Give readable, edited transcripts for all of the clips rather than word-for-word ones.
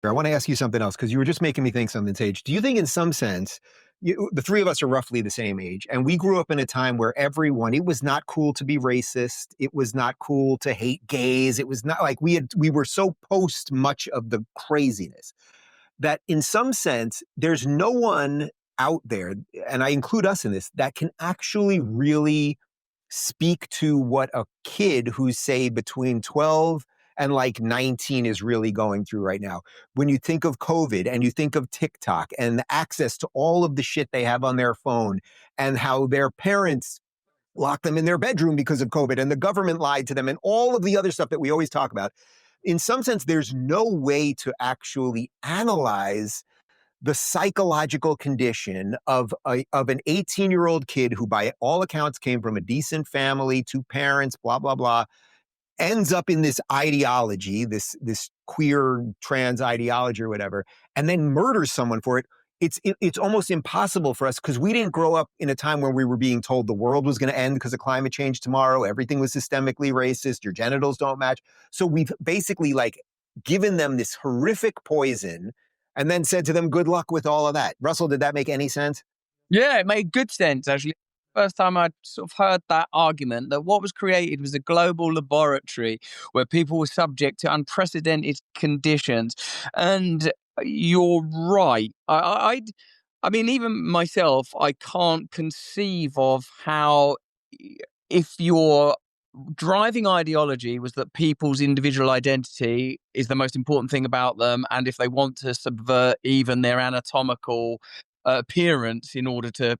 I want to ask you something else because you were just making me think something, Sage. Do you think in some sense, the three of us are roughly the same age, and we grew up in a time where it was not cool to be racist. It was not cool to hate gays. It was not like we were so post much of the craziness that in some sense, there's no one out there, and I include us in this, that can actually really speak to what a kid who's, say, between 12 and like 19 is really going through right now. When you think of COVID and you think of TikTok and the access to all of the shit they have on their phone and how their parents locked them in their bedroom because of COVID and the government lied to them and all of the other stuff that we always talk about. In some sense, there's no way to actually analyze the psychological condition of an 18-year-old kid who, by all accounts, came from a decent family, two parents, blah, blah, blah, ends up in this ideology, this queer trans ideology or whatever, and then murders someone for it. It's almost impossible for us because we didn't grow up in a time where we were being told the world was going to end because of climate change tomorrow. Everything was systemically racist. Your genitals don't match. So we've basically like given them this horrific poison and then said to them, good luck with all of that. Russell, did that make any sense? Yeah, it made good sense, actually. First time I'd sort of heard that argument that what was created was a global laboratory where people were subject to unprecedented conditions. And you're right. I mean, even myself, I can't conceive of how, if your driving ideology was that people's individual identity is the most important thing about them, and if they want to subvert even their anatomical appearance in order to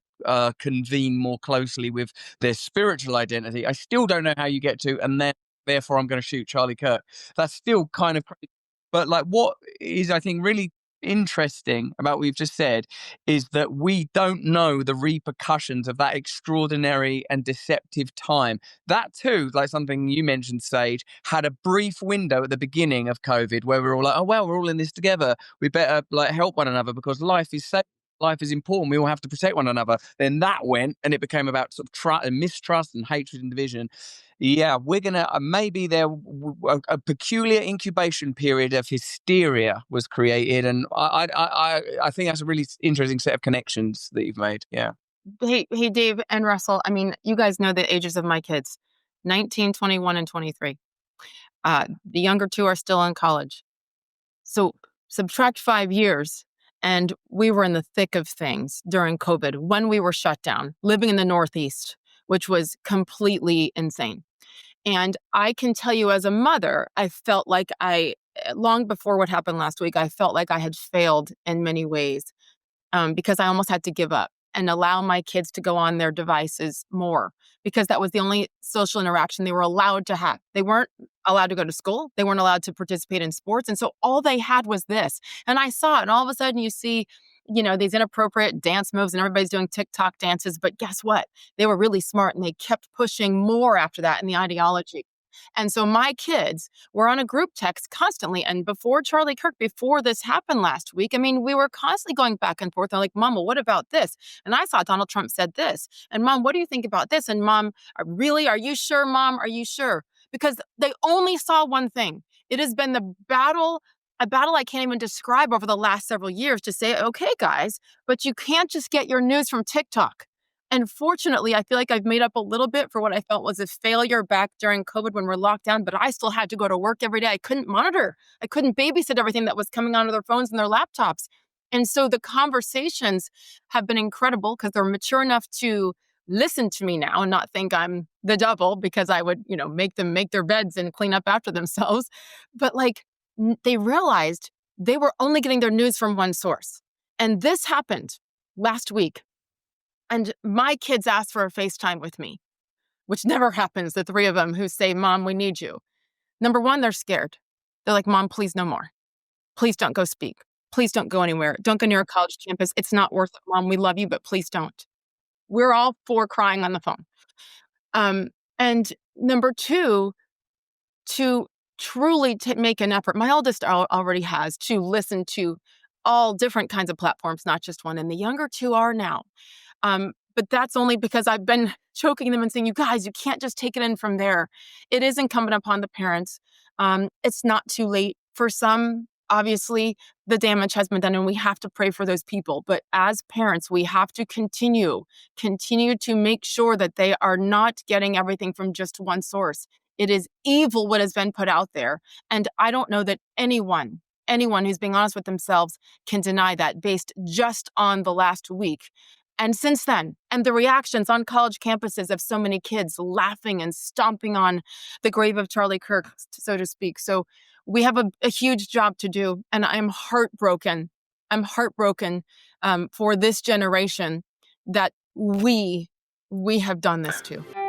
convene more closely with their spiritual identity, I still don't know how you get to, and then therefore I'm going to shoot Charlie Kirk. That's still kind of crazy. But like, what is, I think, really interesting about what we've just said is that we don't know the repercussions of that extraordinary and deceptive time. That too, like something you mentioned, Sage, had a brief window at the beginning of COVID where we're all like, oh, well, we're all in this together. We better like help one another because life is safe. Life is important. We all have to protect one another. Then that went, and it became about sort of trust and mistrust and hatred and division. Yeah, we're gonna maybe a peculiar incubation period of hysteria was created, and I think that's a really interesting set of connections that you've made. Yeah. Hey, Dave and Russell. I mean, you guys know the ages of my kids: 19, 21, and 23. The younger two are still in college. So subtract 5 years, and we were in the thick of things during COVID when we were shut down, living in the Northeast, which was completely insane. And I can tell you as a mother, I felt like long before what happened last week, I felt like I had failed in many ways because I almost had to give up and allow my kids to go on their devices more because that was the only social interaction they were allowed to have. They weren't allowed to go to school. They weren't allowed to participate in sports. And so all they had was this. And I saw it. And all of a sudden you see, these inappropriate dance moves and everybody's doing TikTok dances. But guess what? They were really smart and they kept pushing more after that in the ideology. And so my kids were on a group text constantly. And before Charlie Kirk, before this happened last week, I mean, we were constantly going back and forth. They're like, Mom, well, what about this? And I saw Donald Trump said this. And Mom, what do you think about this? And Mom, really? Are you sure, Mom? Are you sure? Because they only saw one thing. It has been a battle I can't even describe over the last several years to say, okay, guys, but you can't just get your news from TikTok. And fortunately, I feel like I've made up a little bit for what I felt was a failure back during COVID when we're locked down, but I still had to go to work every day. I couldn't monitor. I couldn't babysit everything that was coming onto their phones and their laptops. And so the conversations have been incredible because they're mature enough to listen to me now and not think I'm the devil because I would, make them make their beds and clean up after themselves. But they realized they were only getting their news from one source. And this happened last week. And my kids asked for a FaceTime with me, which never happens, the three of them who say, Mom, we need you. Number one, they're scared. They're like, Mom, please no more. Please don't go speak. Please don't go anywhere. Don't go near a college campus. It's not worth it, Mom. We love you, but please don't. We're all four crying on the phone. And number two, to truly make an effort. My oldest already has to listen to all different kinds of platforms, not just one. And the younger two are now. But that's only because I've been choking them and saying, you guys, you can't just take it in from there. It is incumbent upon the parents. It's not too late for some obviously the damage has been done and we have to pray for those people. But as parents, we have to continue to make sure that they are not getting everything from just one source. It is evil what has been put out there. And I don't know that anyone who's being honest with themselves can deny that based just on the last week. And since then, and the reactions on college campuses of so many kids laughing and stomping on the grave of Charlie Kirk, so to speak. So we have a huge job to do. And I'm heartbroken. I'm heartbroken for this generation that we have done this to.